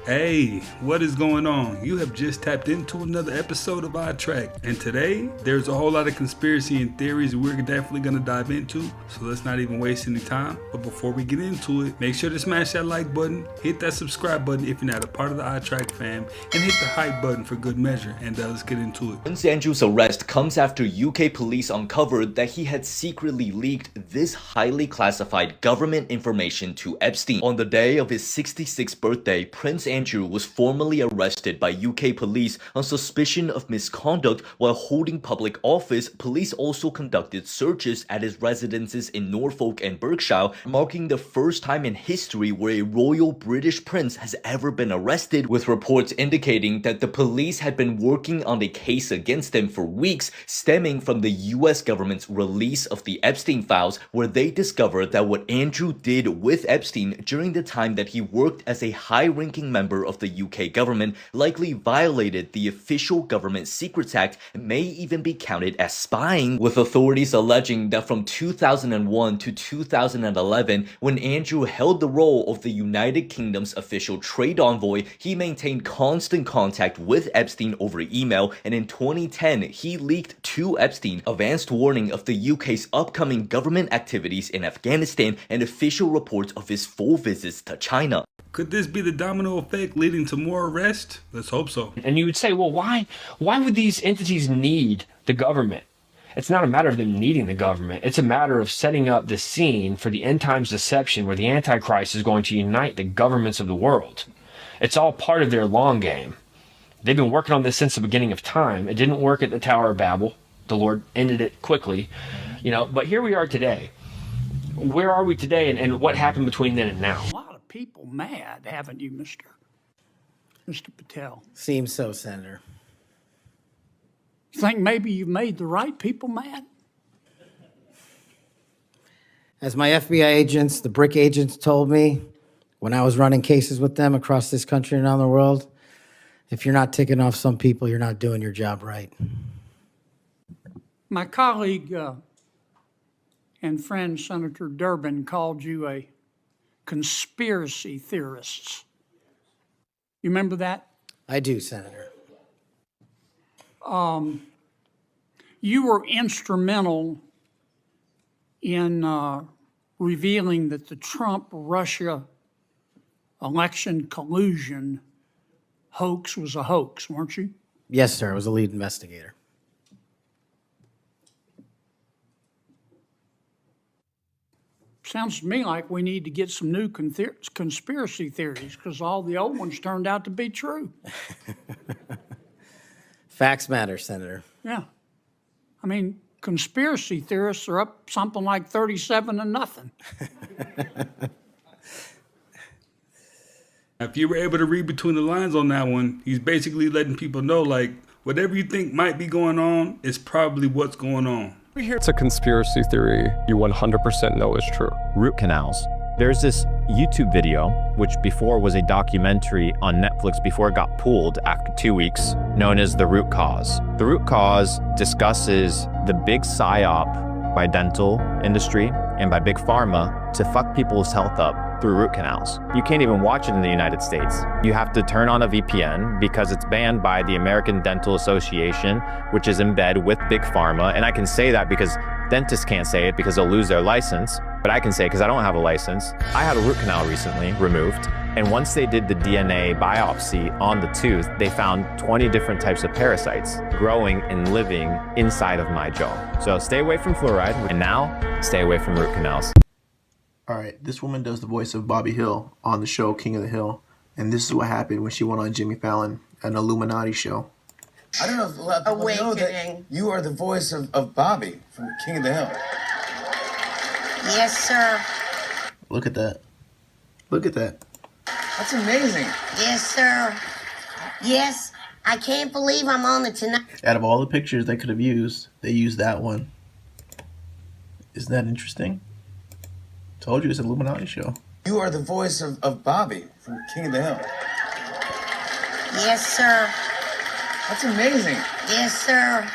Hey, what is going on? You have just tapped into another episode of Odd Track, and today there's a whole lot of conspiracy and theories we're definitely going to dive into, so let's not even waste any time. But before we get into it, make sure to smash that like button, hit that subscribe button if you're not a part of the Odd Track fam, and hit the hype button for good measure, and let's get into it. Prince Andrew's arrest comes after UK police uncovered that he had secretly leaked this highly classified government information to Epstein. On the day of his 66th birthday, Prince Andrew was formally arrested by UK police on suspicion of misconduct while holding public office. Police also conducted searches at his residences in Norfolk and Berkshire, marking the first time in history where a royal British prince has ever been arrested, with reports indicating that the police had been working on a case against him for weeks, stemming from the US government's release of the Epstein files, where they discovered that what Andrew did with Epstein during the time that he worked as a high-ranking member of the UK government likely violated the official Government Secrets Act and may even be counted as spying, with authorities alleging that from 2001 to 2011, when Andrew held the role of the United Kingdom's official trade envoy, he maintained constant contact with Epstein over email, and in 2010, he leaked to Epstein advanced warning of the UK's upcoming government activities in Afghanistan and official reports of his full visits to China. Could this be the domino effect leading to more arrests? Let's hope so. And you would say, well, why would these entities need the government? It's not a matter of them needing the government. It's a matter of setting up the scene for the end times deception where the Antichrist is going to unite the governments of the world. It's all part of their long game. They've been working on this since the beginning of time. It didn't work at the Tower of Babel. The Lord ended it quickly, but here we are today. Where are we today, and what happened between then and now? People mad, haven't you, Mr. Patel? Seems so, Senator. You think maybe you've made the right people mad? As my FBI agents, the BRIC agents, told me when I was running cases with them across this country and around the world, if you're not ticking off some people, you're not doing your job right. My colleague and friend, Senator Durbin, called you a conspiracy theorists. You remember that? I do, Senator. You were instrumental in revealing that the Trump-Russia election collusion hoax was a hoax, weren't you? Yes, sir. I was a lead investigator. Sounds to me like we need to get some new conspiracy theories because all the old ones turned out to be true. Facts matter, Senator. Yeah. I mean, conspiracy theorists are up something like 37-0. If you were able to read between the lines on that one, he's basically letting people know, like, whatever you think might be going on is probably what's going on. It's a conspiracy theory you 100% know is true. Root canals. There's this YouTube video, which before was a documentary on Netflix before it got pulled after 2 weeks, known as The Root Cause. The Root Cause discusses the big psyop by dental industry and by big pharma to fuck people's health up through root canals. You can't even watch it in the United States. You have to turn on a VPN because it's banned by the American Dental Association, which is in bed with big pharma. And I can say that because dentists can't say it because they'll lose their license, but I can say it because I don't have a license. I had a root canal recently removed, and once they did the DNA biopsy on the tooth, they found 20 different types of parasites growing and living inside of my jaw. So stay away from fluoride, and now stay away from root canals. All right, this woman does the voice of Bobby Hill on the show King of the Hill, and this is what happened when she went on Jimmy Fallon, an Illuminati show. I don't know if a lot of people know that you are the voice of Bobby from King of the Hill. Yes, sir. Look at that. Look at that. That's amazing. Yes, sir. Yes, I can't believe I'm on the Tonight. Out of all the pictures they could have used, they used that one. Isn't that interesting? Told you it's an Illuminati show. You are the voice of Bobby from King of the Hill. Yes, sir. That's amazing. Yes, sir.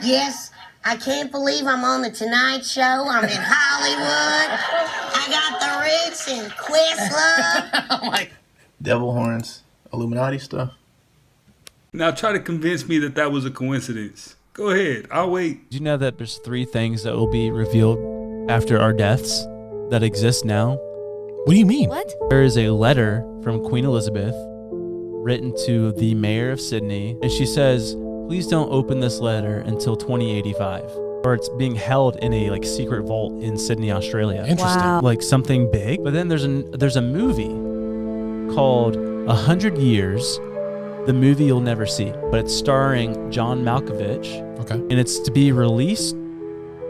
Yes, I can't believe I'm on the Tonight Show. I'm in Hollywood. I got the roots in Questlove. Devil horns. Illuminati stuff. Now try to convince me that that was a coincidence. Go ahead, I'll wait. Do you know that there's 3 things that will be revealed after our deaths that exist now? What do you mean? What? There is a letter from Queen Elizabeth written to the mayor of Sydney, and she says, please don't open this letter until 2085. Or it's being held in a like secret vault in Sydney, Australia. Interesting. Wow. Like something big. But then there's a movie called 100 Years, the movie you'll never see, but it's starring John Malkovich. Okay. And it's to be released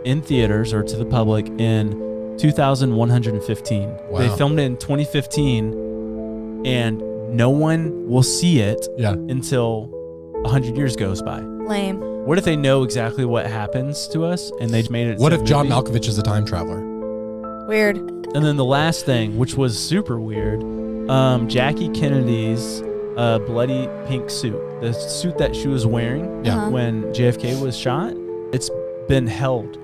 in theaters or to the public in 2115. Wow. They filmed it in 2015, and no one will see it until 100 years goes by. Lame. What if they know exactly what happens to us and they made it? What if John movie? Malkovich is a time traveler? Weird. And then the last thing, which was super weird, Jackie Kennedy's bloody pink suit, the suit that she was wearing when JFK was shot, it's been held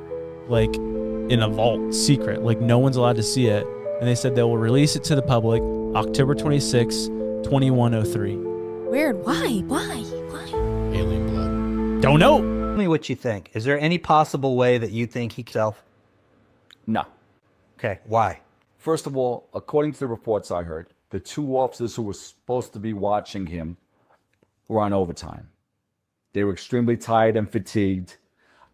like in a vault, secret, like no one's allowed to see it. And they said they will release it to the public October 26, 2103. Weird. Why? Alien blood. Don't know. Tell me what you think. Is there any possible way that you think he himself? No. Okay, why? First of all, according to the reports I heard, the 2 officers who were supposed to be watching him were on overtime. They were extremely tired and fatigued.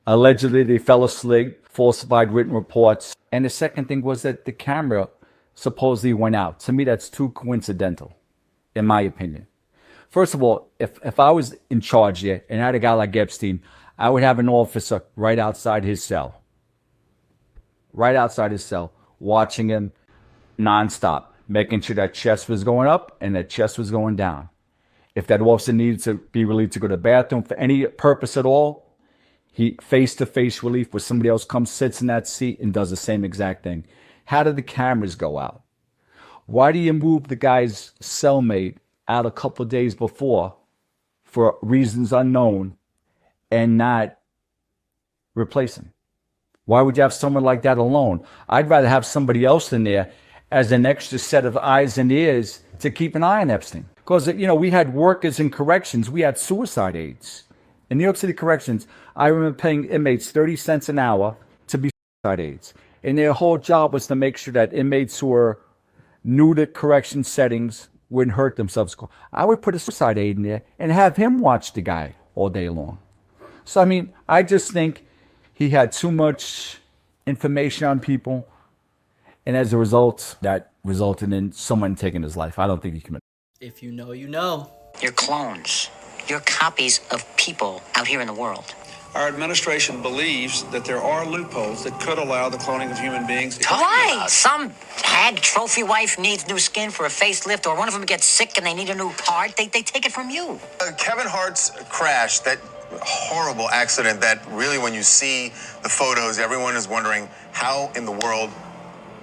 Allegedly, they fell asleep, falsified written reports. And the second thing was that the camera supposedly went out. To me, that's too coincidental, in my opinion. First of all, if I was in charge there and I had a guy like Epstein, I would have an officer right outside his cell, watching him nonstop, making sure that chest was going up and that chest was going down. If that officer needed to be relieved to go to the bathroom for any purpose at all, he face-to-face relief where somebody else comes, sits in that seat and does the same exact thing. How did the cameras go out? Why do you move the guy's cellmate out a couple of days before for reasons unknown and not replace him? Why would you have someone like that alone? I'd rather have somebody else in there as an extra set of eyes and ears to keep an eye on Epstein. Because, we had workers in corrections. We had suicide aides. In New York City corrections, I remember paying inmates 30 cents an hour to be suicide aides. And their whole job was to make sure that inmates who were new to correction settings wouldn't hurt themselves. I would put a suicide aide in there and have him watch the guy all day long. So, I just think he had too much information on people. And as a result, that resulted in someone taking his life. I don't think he committed. If you know, you know. You're clones. You're copies of people out here in the world. Our administration believes that there are loopholes that could allow the cloning of human beings. Why? Some hag trophy wife needs new skin for a facelift, or one of them gets sick and they need a new part. They take it from you. Kevin Hart's crash, that horrible accident that really, when you see the photos, everyone is wondering how in the world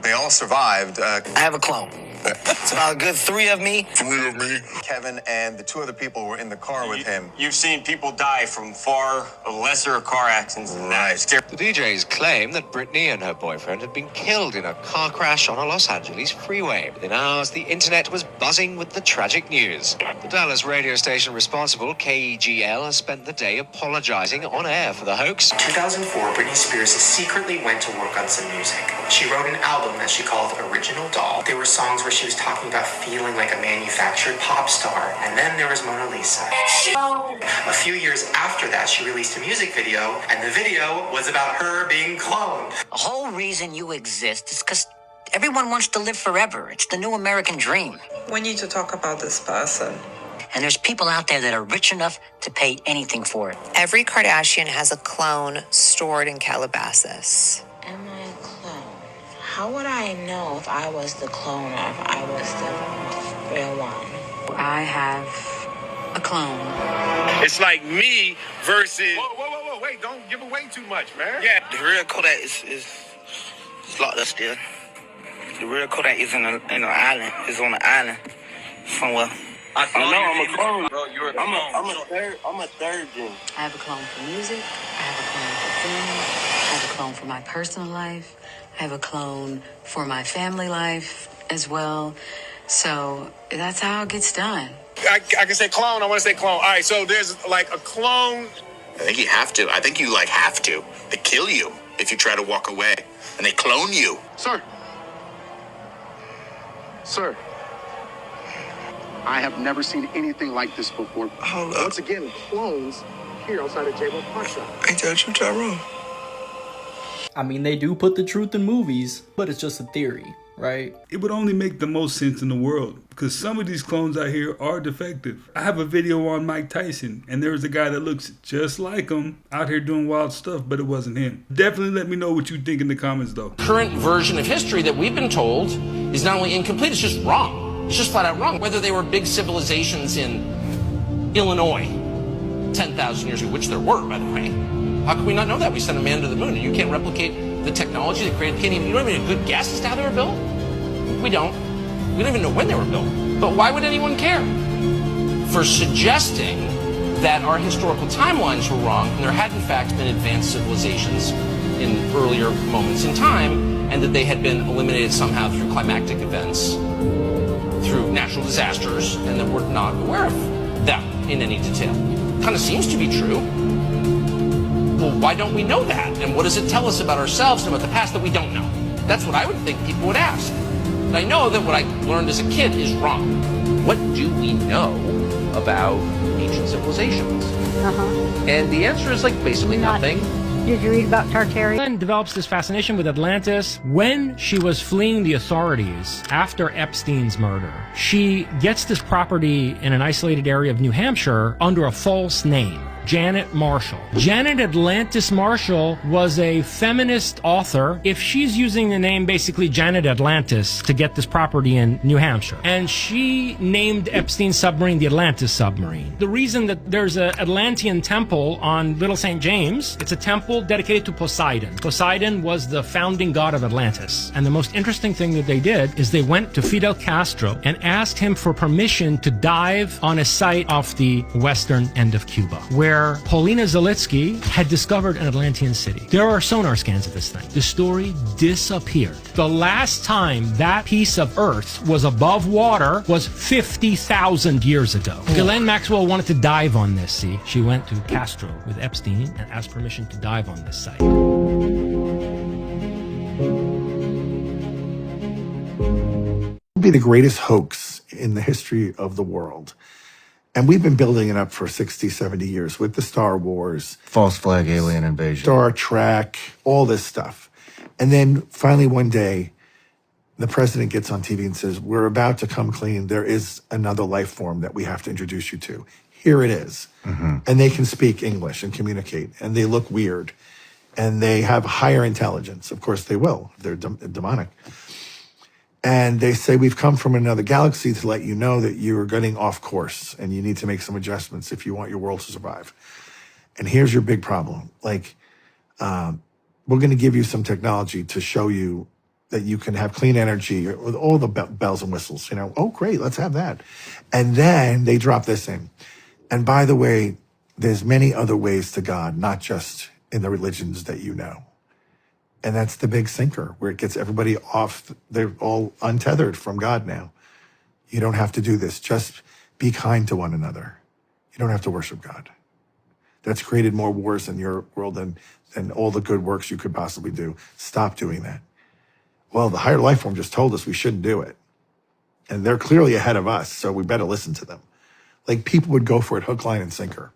they all survived. I have a clone. It's about a good 3 of me. 3 of me. Kevin and the 2 other people were in the car with him. You've seen people die from far lesser car accidents than that. The DJs claim that Britney and her boyfriend had been killed in a car crash on a Los Angeles freeway. Within hours, the internet was buzzing with the tragic news. The Dallas radio station responsible, KEGL, has spent the day apologizing on air for the hoax. In 2004, Britney Spears secretly went to work on some music. She wrote an album that she called Original Doll. There were songs where she was talking about feeling like a manufactured pop star. And then there was Mona Lisa. A few years after that, she released a music video, and the video was about her being cloned. The whole reason you exist is because everyone wants to live forever. It's the new American dream. We need to talk about this person. And there's people out there that are rich enough to pay anything for it. Every Kardashian has a clone stored in Calabasas. Am I a clone? How would I know if I was the clone or if I was the real one? I have a clone. It's like me versus... Whoa, wait, don't give away too much, man. Yeah. The real Kodak is locked up still. The real Kodak is in an island. It's on an island somewhere. I know I'm a clone. Bro, you're a clone. I'm a third gen. I have a clone for music. I have a clone for film. I have a clone for my personal life. I have a clone for my family life as well. So that's how it gets done. I can say clone. I want to say clone. All right, so there's like a clone. I think you have to. I think you like have to. They kill you if you try to walk away, and they clone you. Sir. Sir. I have never seen anything like this before. Hold up. Once again, clones here outside of J-Lo Pawn Shop. Ain't that you, Tyrone? I mean, they do put the truth in movies, but it's just a theory, right? It would only make the most sense in the world because some of these clones out here are defective. I have a video on Mike Tyson, and there was a guy that looks just like him out here doing wild stuff, but it wasn't him. Definitely let me know what you think in the comments, though. Current version of history that we've been told is not only incomplete, it's just wrong. It's just flat out wrong. Whether they were big civilizations in Illinois 10,000 years ago, which there were, by the way. How can we not know that? We sent a man to the moon, and you can't replicate the technology that created. You don't even have a good guess as to how they were built. We don't even know when they were built. But why would anyone care? For suggesting that our historical timelines were wrong, and there had in fact been advanced civilizations in earlier moments in time, and that they had been eliminated somehow through climactic events, through natural disasters, and that we're not aware of them in any detail. Kind of seems to be true. Well, why don't we know that? And what does it tell us about ourselves and about the past that we don't know? That's what I would think people would ask. And I know that what I learned as a kid is wrong. What do we know about ancient civilizations? And the answer is like basically nothing. Did you read about Dietary? Ellen develops this fascination with Atlantis. When she was fleeing the authorities after Epstein's murder, she gets this property in an isolated area of New Hampshire under a false name. Janet Marshall. Janet Atlantis Marshall was a feminist author. If she's using the name basically Janet Atlantis to get this property in New Hampshire, and she named Epstein's submarine the Atlantis submarine. The reason that there's an Atlantean temple on Little St. James, it's a temple dedicated to Poseidon. Poseidon was the founding god of Atlantis. And the most interesting thing that they did is they went to Fidel Castro and asked him for permission to dive on a site off the western end of Cuba, where Paulina Zalitsky had discovered an Atlantean city. There are sonar scans of this thing. The story disappeared. The last time that piece of Earth was above water was 50,000 years ago. Ghislaine Maxwell wanted to dive on this, see? She went to Castro with Epstein and asked permission to dive on this site. It'll be the greatest hoax in the history of the world. And we've been building it up for 60, 70 years with the Star Wars. False flag alien invasion. Star Trek, all this stuff. And then finally one day, the president gets on TV and says, we're about to come clean. There is another life form that we have to introduce you to. Here it is. Mm-hmm. And they can speak English and communicate. And they look weird. And they have higher intelligence. Of course they will. They're demonic. And they say, we've come from another galaxy to let you know that you are getting off course and you need to make some adjustments if you want your world to survive. And here's your big problem. Like, we're going to give you some technology to show you that you can have clean energy with all the bells and whistles. You know, oh, great, let's have that. And then they drop this in. And by the way, there's many other ways to God, not just in the religions that you know. And that's the big sinker where it gets everybody off. They're all untethered from God now. You don't have to do this. Just be kind to one another. You don't have to worship God. That's created more wars in your world than all the good works you could possibly do. Stop doing that. Well, the higher life form just told us we shouldn't do it. And they're clearly ahead of us, so we better listen to them. Like, people would go for it hook, line, and sinker.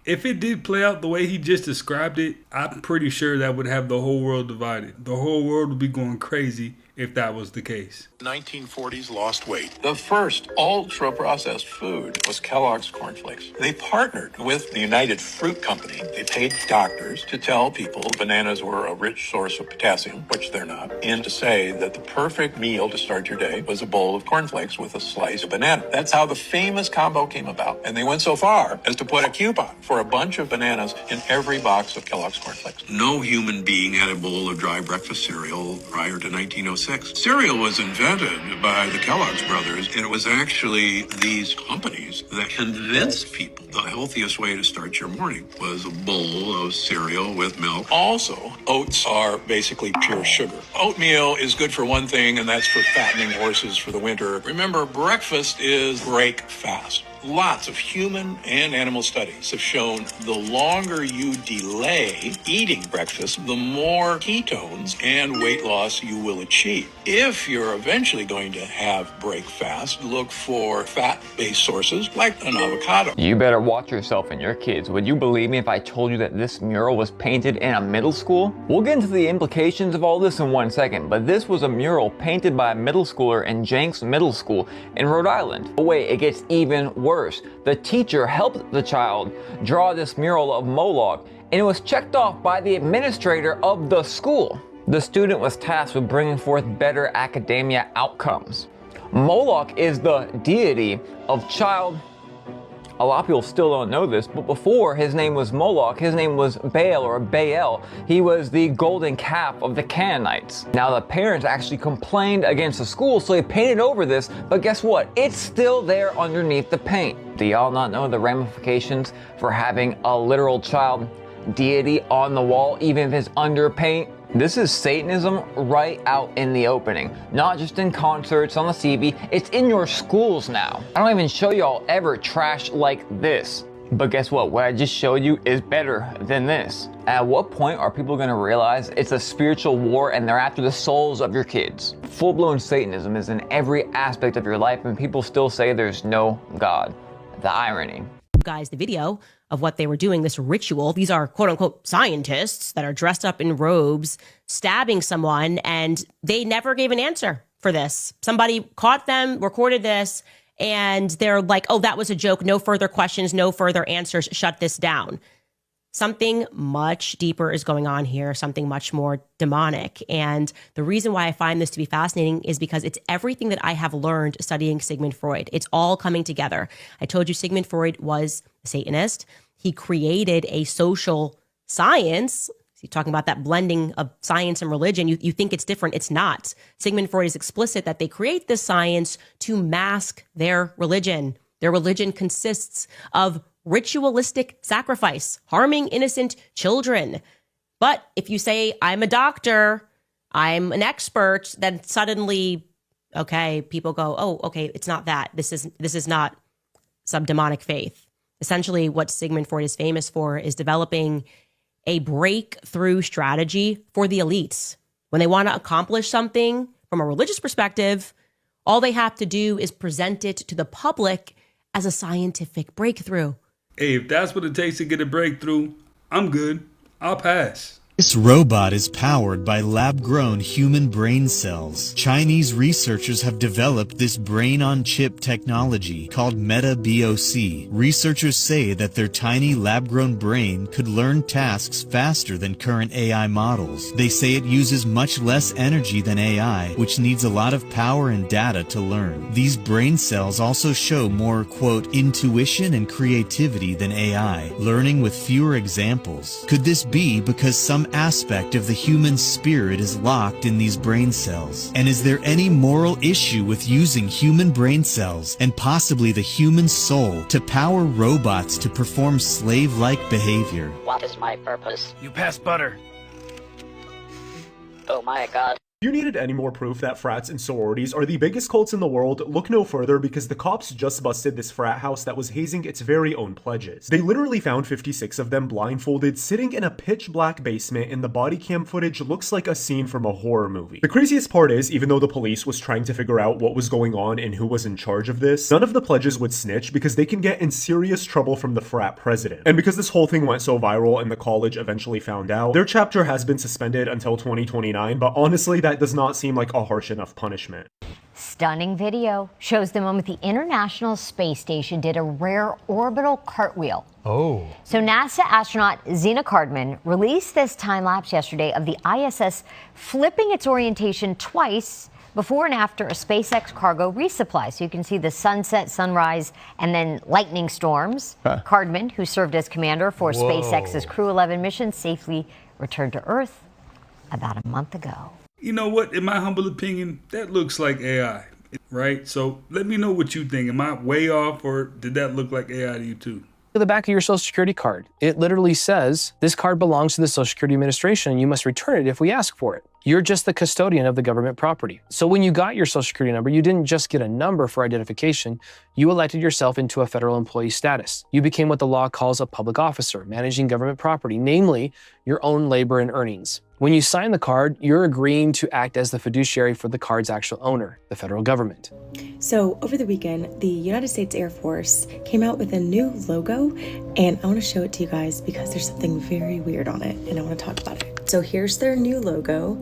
If it did play out the way he just described it, I'm pretty sure that would have the whole world divided. The whole world would be going crazy if that was the case. 1940s lost weight. The first ultra-processed food was Kellogg's Corn Flakes. They partnered with the United Fruit Company. They paid doctors to tell people bananas were a rich source of potassium, which they're not, and to say that the perfect meal to start your day was a bowl of cornflakes with a slice of banana. That's how the famous combo came about. And they went so far as to put a coupon for a bunch of bananas in every box of Kellogg's Corn Flakes. No human being had a bowl of dry breakfast cereal prior to 1906. SpaceX. Cereal was invented by the Kellogg's brothers, and it was actually these companies that convinced people the healthiest way to start your morning was a bowl of cereal with milk. Also, oats are basically pure sugar. Oatmeal is good for one thing, and that's for fattening horses for the winter. Remember, breakfast is break fast. Lots of human and animal studies have shown the longer you delay eating breakfast, the more ketones and weight loss you will achieve. If you're eventually going to have breakfast, look for fat-based sources like an avocado. You better watch yourself and your kids. Would you believe me if I told you that this mural was painted in a middle school? We'll get into the implications of all this in 1 second, but this was a mural painted by a middle schooler in Jenks Middle School in Rhode Island. But wait, it gets even worse. The teacher helped the child draw this mural of Moloch, and it was checked off by the administrator of the school. The student was tasked with bringing forth better academia outcomes. Moloch is the deity of child. A lot of people still don't know this, but before his name was Moloch, his name was Baal or Baal. He was the golden calf of the Canaanites. Now the parents actually complained against the school, so they painted over this, but guess what? It's still there underneath the paint. Do y'all not know the ramifications for having a literal child deity on the wall, even if it's under paint? This is Satanism right out in the opening. Not just in concerts on the CB, it's in your schools now. I don't even show y'all ever trash like this. But guess what? What I just showed you is better than this. At what point are people gonna realize it's a spiritual war and they're after the souls of your kids? Full-blown Satanism is in every aspect of your life and people still say there's no God. The irony. Guys, the video of what they were doing, this ritual. These are quote unquote scientists that are dressed up in robes, stabbing someone, and they never gave an answer for this. Somebody caught them, recorded this, and they're like, oh, that was a joke. No further questions, no further answers. Shut this down. Something much deeper is going on here, something much more demonic. And the reason why I find this to be fascinating is because it's everything that I have learned studying Sigmund Freud. It's all coming together. I told you Sigmund Freud was a Satanist. He created a social science. He's talking about that blending of science and religion. You think it's different. It's not. Sigmund Freud is explicit that they create this science to mask their religion. Their religion consists of ritualistic sacrifice, harming innocent children. But if you say, I'm a doctor, I'm an expert, then suddenly, okay, people go, oh, okay, it's not that. This is not some demonic faith. Essentially, what Sigmund Freud is famous for is developing a breakthrough strategy for the elites. When they want to accomplish something from a religious perspective, all they have to do is present it to the public as a scientific breakthrough. Hey, if that's what it takes to get a breakthrough, I'm good. I'll pass. This robot is powered by lab-grown human brain cells. Chinese researchers have developed this brain-on-chip technology called MetaBOC. Researchers say that their tiny lab-grown brain could learn tasks faster than current AI models. They say it uses much less energy than AI, which needs a lot of power and data to learn. These brain cells also show more, quote, intuition and creativity than AI, learning with fewer examples. Could this be because some aspect of the human spirit is locked in these brain cells? And is there any moral issue with using human brain cells and possibly the human soul to power robots to perform slave-like behavior? What is my purpose? You pass butter. Oh my god. If you needed any more proof that frats and sororities are the biggest cults in the world, look no further because the cops just busted this frat house that was hazing its very own pledges. They literally found 56 of them blindfolded, sitting in a pitch black basement, and the body cam footage looks like a scene from a horror movie. The craziest part is, even though the police was trying to figure out what was going on and who was in charge of this, none of the pledges would snitch because they can get in serious trouble from the frat president. And because this whole thing went so viral and the college eventually found out, their chapter has been suspended until 2029, but honestly, that does not seem like a harsh enough punishment. Stunning video shows the moment the International Space Station did a rare orbital cartwheel. Oh. So NASA astronaut Zena Cardman released this time lapse yesterday of the ISS flipping its orientation twice before and after a SpaceX cargo resupply. So you can see the sunset, sunrise, and then lightning storms. Cardman, who served as commander for SpaceX's Crew 11 mission, safely returned to Earth about a month ago. You know what? In my humble opinion, that looks like AI, right? So let me know what you think. Am I way off, or did that look like AI to you too? The back of your Social Security card. It literally says, this card belongs to the Social Security Administration and you must return it if we ask for it. You're just the custodian of the government property. So when you got your Social Security number, you didn't just get a number for identification, you elected yourself into a federal employee status. You became what the law calls a public officer, managing government property, namely your own labor and earnings. When you sign the card, you're agreeing to act as the fiduciary for the card's actual owner, the federal government. So over the weekend, the United States Air Force came out with a new logo, and I want to show it to you guys because there's something very weird on it, and I want to talk about it. So here's their new logo.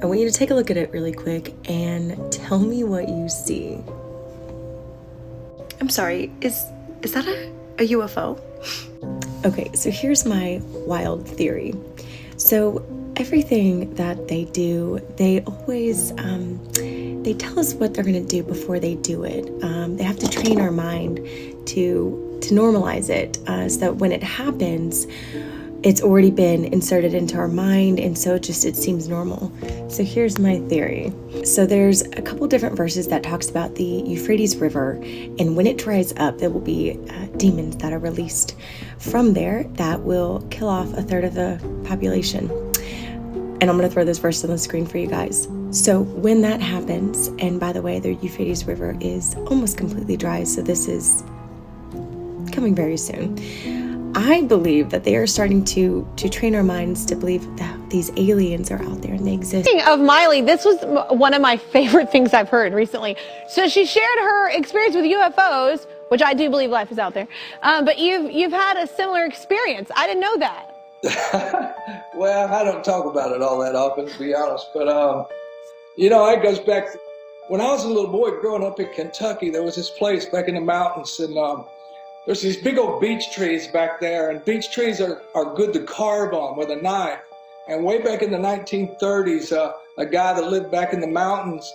I want you to take a look at it really quick and tell me what you see. I'm sorry, is that a UFO? Okay, so here's my wild theory. So everything that they do, they always, they tell us what they're gonna do before they do it. They have to train our mind to normalize it, so that when it happens, it's already been inserted into our mind, and so it seems normal. So here's my theory. So there's a couple different verses that talks about the Euphrates River, and when it dries up, there will be demons that are released from there that will kill off a third of the population. And I'm gonna throw this verse on the screen for you guys. So when that happens, and by the way, the Euphrates River is almost completely dry, so this is coming very soon. I believe that they are starting to train our minds to believe that these aliens are out there and they exist. Speaking of Miley, this was one of my favorite things I've heard recently. So she shared her experience with UFOs, which I do believe life is out there. But you've had a similar experience. I didn't know that. Well, I don't talk about it all that often, to be honest. But, you know, it goes back. When I was a little boy growing up in Kentucky, there was this place back in the mountains, and there's these big old beech trees back there, and beech trees are good to carve on with a knife. And way back in the 1930s, a guy that lived back in the mountains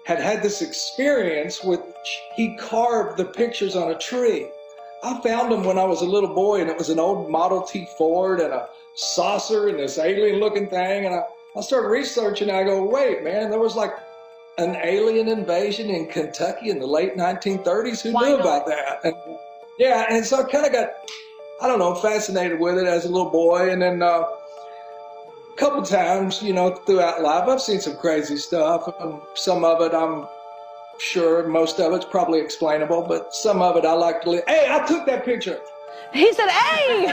had this experience with, he carved the pictures on a tree. I found them when I was a little boy, and it was an old Model T Ford and a saucer and this alien looking thing. And I started researching, and I go, wait, man, there was like an alien invasion in Kentucky in the late 1930s. Who knew about that? And, yeah, and so I kind of got, I don't know, fascinated with it as a little boy. And then a couple times, you know, throughout life, I've seen some crazy stuff. Some of it, I'm sure, most of it's probably explainable, but some of it I like to live. Hey, I took that picture. He said, hey!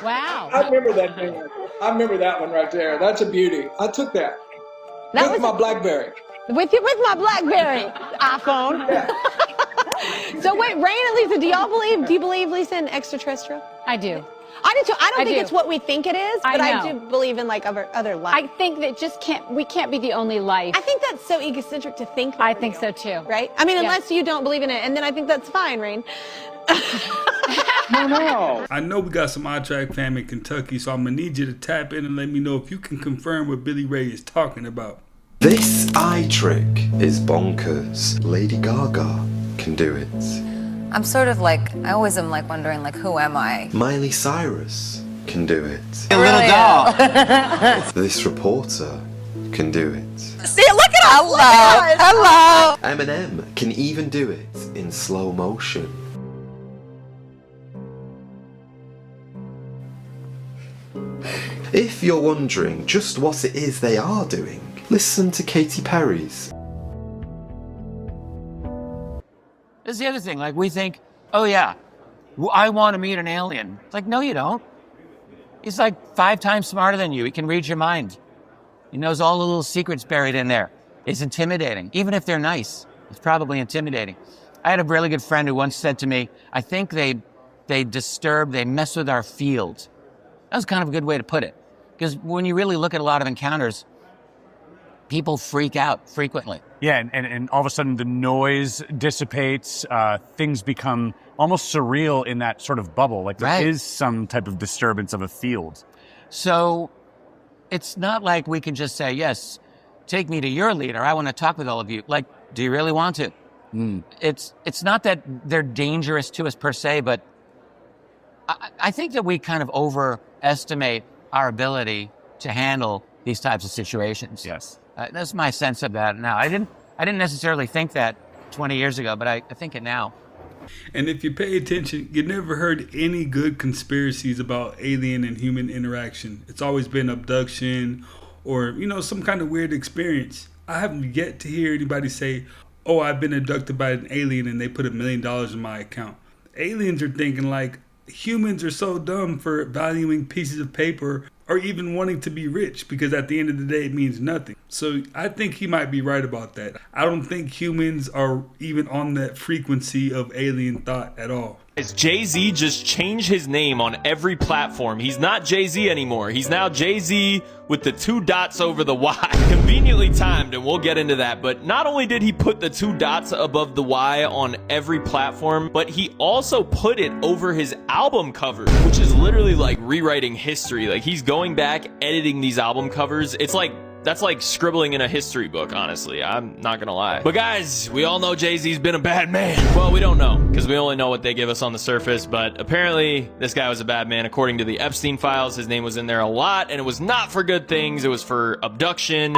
Wow. I remember that thing. I remember that one right there. That's a beauty. I took that. With my BlackBerry. With my BlackBerry iPhone. Yeah. So wait, Rain and Lisa, do you believe, Lisa, in extraterrestrial? I do. I do too. I don't think it's what we think it is, but I do believe in like other life. I think that we can't be the only life. I think that's so egocentric to think that I think so too. Right? I mean, unless you don't believe in it, and then I think that's fine, Rain. No. I know we got some iTrack fam in Kentucky, so I'm gonna need you to tap in and let me know if you can confirm what Billy Ray is talking about. This eye trick is bonkers. Lady Gaga can do it. I'm sort of like, I always am like wondering, like, who am I? Miley Cyrus can do it. A little doll. This reporter can do it. See, look at us. Hello. Eminem can even do it in slow motion. If you're wondering just what it is they are doing, listen to Katy Perry's. This is the other thing, like we think, oh yeah, I want to meet an alien. It's like, no you don't. He's like 5 times smarter than you. He can read your mind. He knows all the little secrets buried in there. It's intimidating. Even if they're nice, it's probably intimidating. I had a really good friend who once said to me, I think they mess with our field. That was kind of a good way to put it. Because when you really look at a lot of encounters, people freak out frequently. Yeah, and all of a sudden the noise dissipates, things become almost surreal in that sort of bubble, like there is some type of disturbance of a field. So it's not like we can just say, yes, take me to your leader, I want to talk with all of you. Like, do you really want to? It's not that they're dangerous to us per se, but I think that we kind of overestimate our ability to handle these types of situations. Yes. That's my sense of that now. I didn't necessarily think that 20 years ago, but I think it now. And if you pay attention, you never heard any good conspiracies about alien and human interaction. It's always been abduction or, you know, some kind of weird experience. I haven't yet to hear anybody say, oh, I've been abducted by an alien and they put $1 million in my account. Aliens are thinking like humans are so dumb for valuing pieces of paper or even wanting to be rich, because at the end of the day, it means nothing. So I think he might be right about that. I don't think humans are even on that frequency of alien thought at all. Jay-Z just changed his name on every platform. He's not Jay-Z anymore. He's now Jay-Z with the 2 dots over the Y. Conveniently timed, and we'll get into that. But not only did he put the 2 dots above the Y on every platform, but he also put it over his album cover, which is literally like rewriting history. Like, he's going back, editing these album covers. It's like, that's like scribbling in a history book, honestly. I'm not gonna lie. But guys, we all know Jay-Z's been a bad man. Well, we don't know, because we only know what they give us on the surface, but apparently this guy was a bad man. According to the Epstein files, his name was in there a lot, and it was not for good things. It was for abduction,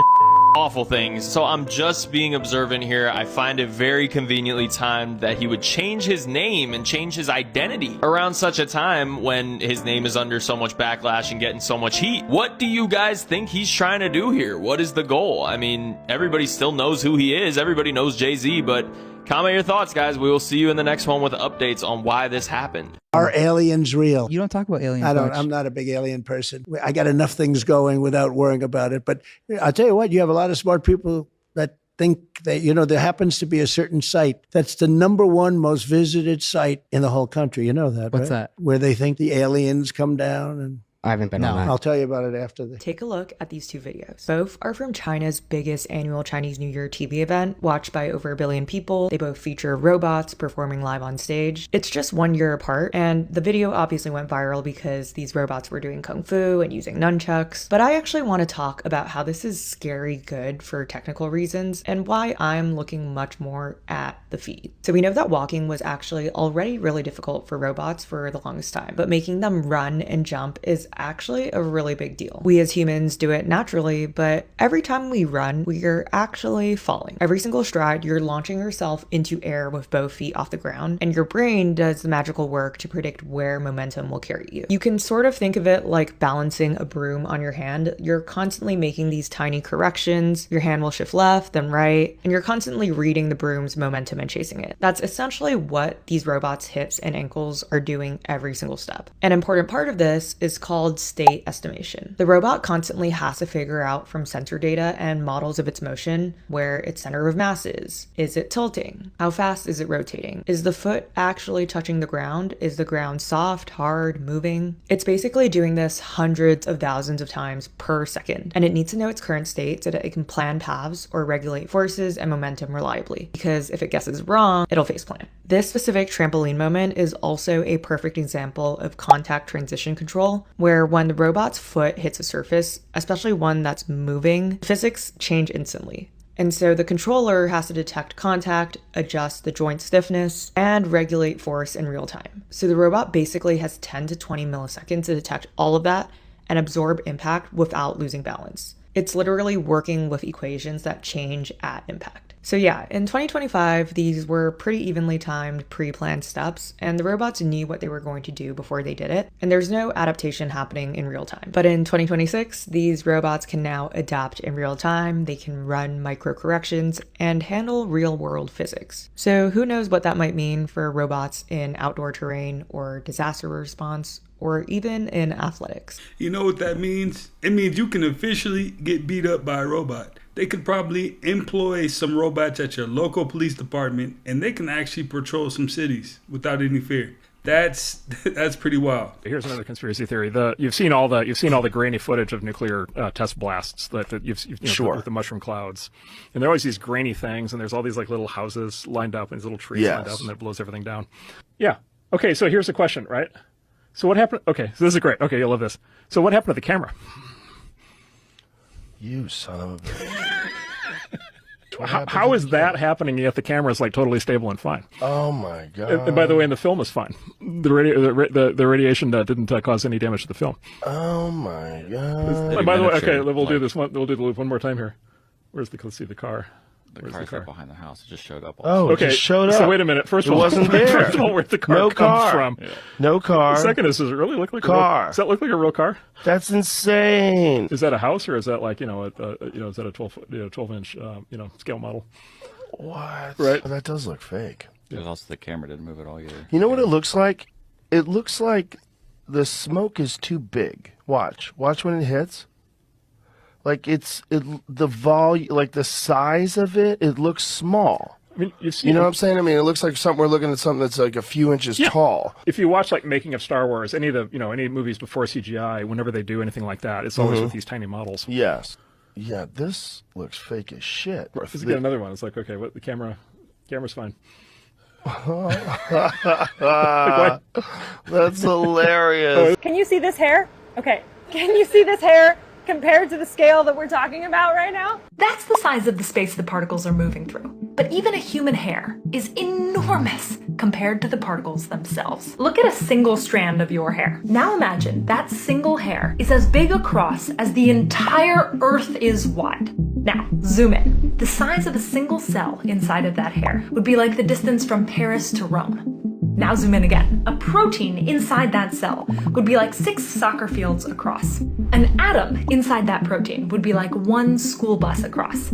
awful things. So I'm just being observant here. I find it very conveniently timed that he would change his name and change his identity around such a time when his name is under so much backlash and getting so much heat. What do you guys think he's trying to do here? What is the goal? I mean, everybody still knows who he is. Everybody knows Jay-Z, but comment your thoughts, guys. We will see you in the next one with updates on why this happened. Are aliens real? You don't talk about aliens. I'm not a big alien person. I got enough things going without worrying about it. But I'll tell you what, you have a lot of smart people that think that, you know, there happens to be a certain site that's the #1 most visited site in the whole country. You know that, What's right? that? Where they think the aliens come down and... I haven't been on that. I'll tell you about it after the... Take a look at these 2 videos. Both are from China's biggest annual Chinese New Year TV event, watched by over 1 billion people. They both feature robots performing live on stage. It's just 1 year apart, and the video obviously went viral because these robots were doing kung fu and using nunchucks. But I actually want to talk about how this is scary good for technical reasons and why I'm looking much more at the feed. So we know that walking was actually already really difficult for robots for the longest time, but making them run and jump is actually a really big deal. We as humans do it naturally, but every time we run, we're actually falling. Every single stride, you're launching yourself into air with both feet off the ground, and your brain does the magical work to predict where momentum will carry you. You can sort of think of it like balancing a broom on your hand. You're constantly making these tiny corrections. Your hand will shift left, then right, and you're constantly reading the broom's momentum and chasing it. That's essentially what these robots' hips and ankles are doing every single step. An important part of this is called state estimation. The robot constantly has to figure out from sensor data and models of its motion where its center of mass is. Is it tilting? How fast is it rotating? Is the foot actually touching the ground? Is the ground soft, hard, moving? It's basically doing this hundreds of thousands of times per second, and it needs to know its current state so that it can plan paths or regulate forces and momentum reliably, because if it guesses wrong, it'll faceplant. This specific trampoline moment is also a perfect example of contact transition control, where when the robot's foot hits a surface, especially one that's moving, physics change instantly. And so the controller has to detect contact, adjust the joint stiffness, and regulate force in real time. So the robot basically has 10 to 20 milliseconds to detect all of that and absorb impact without losing balance. It's literally working with equations that change at impact. So yeah, in 2025, these were pretty evenly timed, pre-planned steps, and the robots knew what they were going to do before they did it, and there's no adaptation happening in real time. But in 2026, these robots can now adapt in real time, they can run micro corrections, and handle real-world physics. So who knows what that might mean for robots in outdoor terrain or disaster response, or even in athletics. You know what that means? It means you can officially get beat up by a robot. They could probably employ some robots at your local police department, and they can actually patrol some cities without any fear. That's pretty wild. Here's another conspiracy theory. You've seen all the grainy footage of nuclear test blasts that you've Sure. with the mushroom clouds, and there are always these grainy things, and there's all these like little houses lined up and these little trees lined up, and that blows everything down. Yeah. Okay. So here's the question, right? So what happened? Okay. So this is great. Okay, you'll love this. So what happened to the camera? You son of a... How is that happening yet the camera is like totally stable and fine? Oh my god! And by the way, in the film is fine. The radiation didn't cause any damage to the film. Oh my god! And by the way, okay, we'll do this one. We'll do the loop one more time here. Let's see the car. The car's right behind the house. It just showed up. Oh, okay. It just showed up. So wait a minute. First of all, it wasn't there. First of all, where'd the car come from? Yeah. No car. The second is, does it really look like car? A real, does that look like a real car? That's insane. Is that a house or is that like is that a 12-inch scale model? What? Right. Oh, that does look fake. There's also the camera didn't move at all either. You know what it looks like? It looks like the smoke is too big. Watch when it hits. Like the volume, like the size of it, it looks small. I mean, you know what I'm saying? I mean, it looks like we're looking at something that's like a few inches tall. If you watch like making of Star Wars, any of the any movies before CGI, whenever they do anything like that, it's always with these tiny models. Yes. Yeah, this looks fake as shit. Let's get another one. It's like, okay, what the camera's fine. That's hilarious. Can you see this hair? Okay. Can you see this hair compared to the scale that we're talking about right now? That's the size of the space the particles are moving through. But even a human hair is enormous compared to the particles themselves. Look at a single strand of your hair. Now imagine that single hair is as big across as the entire Earth is wide. Now, zoom in. The size of a single cell inside of that hair would be like the distance from Paris to Rome. Now zoom in again. A protein inside that cell would be like 6 soccer fields across. An atom inside that protein would be like 1 school bus across.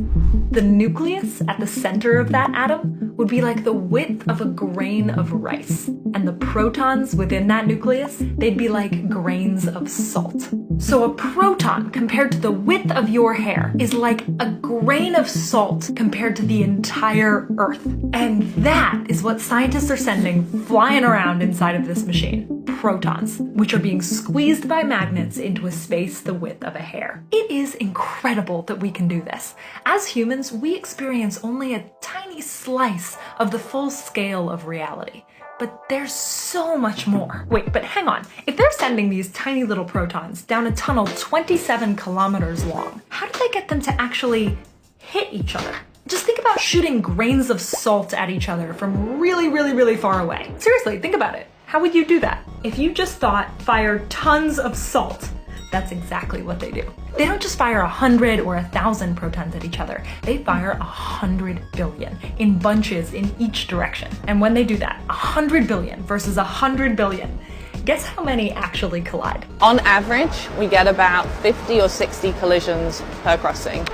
The nucleus at the center of that atom would be like the width of a grain of rice. And the protons within that nucleus, they'd be like grains of salt. So a proton compared to the width of your hair is like a grain of salt compared to the entire Earth. And that is what scientists are sending flying around inside of this machine. Protons, which are being squeezed by magnets into a space the width of a hair. It is incredible that we can do this. As humans, we experience only a tiny slice of the full scale of reality. But there's so much more. Wait, but hang on. If they're sending these tiny little protons down a tunnel 27 kilometers long, how do they get them to actually hit each other? Just think about shooting grains of salt at each other from really, really, really far away. Seriously, think about it. How would you do that? If you just thought fire tons of salt, that's exactly what they do. They don't just fire 100 or 1,000 protons at each other. They fire 100 billion in bunches in each direction. And when they do that, 100 billion versus 100 billion, guess how many actually collide? On average, we get about 50 or 60 collisions per crossing.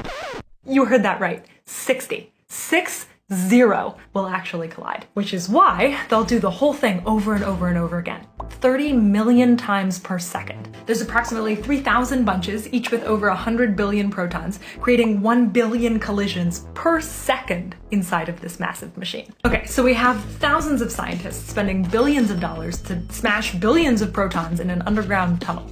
You heard that right. 60. 60 will actually collide, which is why they'll do the whole thing over and over and over again. 30 million times per second. There's approximately 3,000 bunches, each with over 100 billion protons, creating 1 billion collisions per second inside of this massive machine. Okay, so we have thousands of scientists spending billions of dollars to smash billions of protons in an underground tunnel.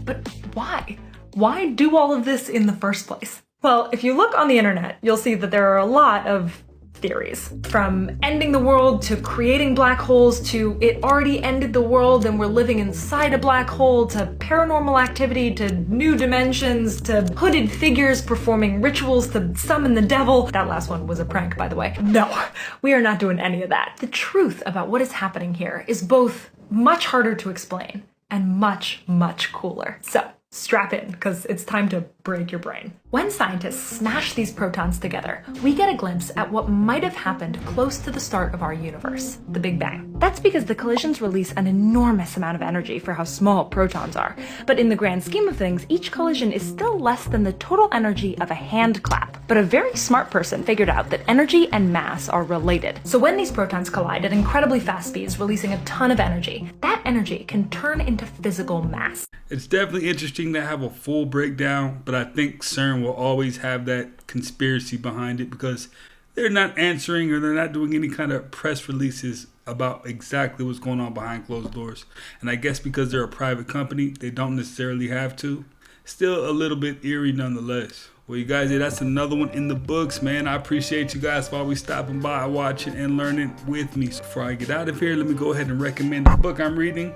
But why? Why do all of this in the first place? Well, if you look on the internet, you'll see that there are a lot of theories. From ending the world to creating black holes to it already ended the world and we're living inside a black hole to paranormal activity to new dimensions to hooded figures performing rituals to summon the devil. That last one was a prank, by the way. No, we are not doing any of that. The truth about what is happening here is both much harder to explain and much, much cooler. So strap in, because it's time to break your brain. When scientists smash these protons together, we get a glimpse at what might have happened close to the start of our universe, the Big Bang. That's because the collisions release an enormous amount of energy for how small protons are. But in the grand scheme of things, each collision is still less than the total energy of a hand clap. But a very smart person figured out that energy and mass are related. So when these protons collide at incredibly fast speeds, releasing a ton of energy, that energy can turn into physical mass. It's definitely interesting to have a full breakdown, but I think CERN will always have that conspiracy behind it because they're not answering or they're not doing any kind of press releases about exactly what's going on behind closed doors. And I guess because they're a private company, they don't necessarily have to. Still a little bit eerie nonetheless. Well, you guys, that's another one in the books, man. I appreciate you guys for always stopping by, watching, and learning with me. So before I get out of here, let me go ahead and recommend the book I'm reading.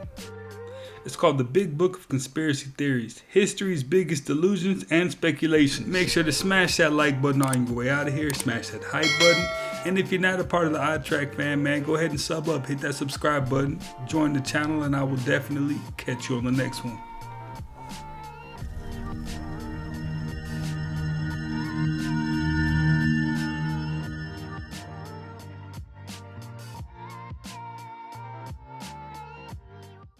It's called The Big Book of Conspiracy Theories, History's Biggest Delusions and Speculation. Make sure to smash that like button on your way out of here. Smash that hype button. And if you're not a part of the iTrack fam, man, go ahead and sub up. Hit that subscribe button. Join the channel, and I will definitely catch you on the next one.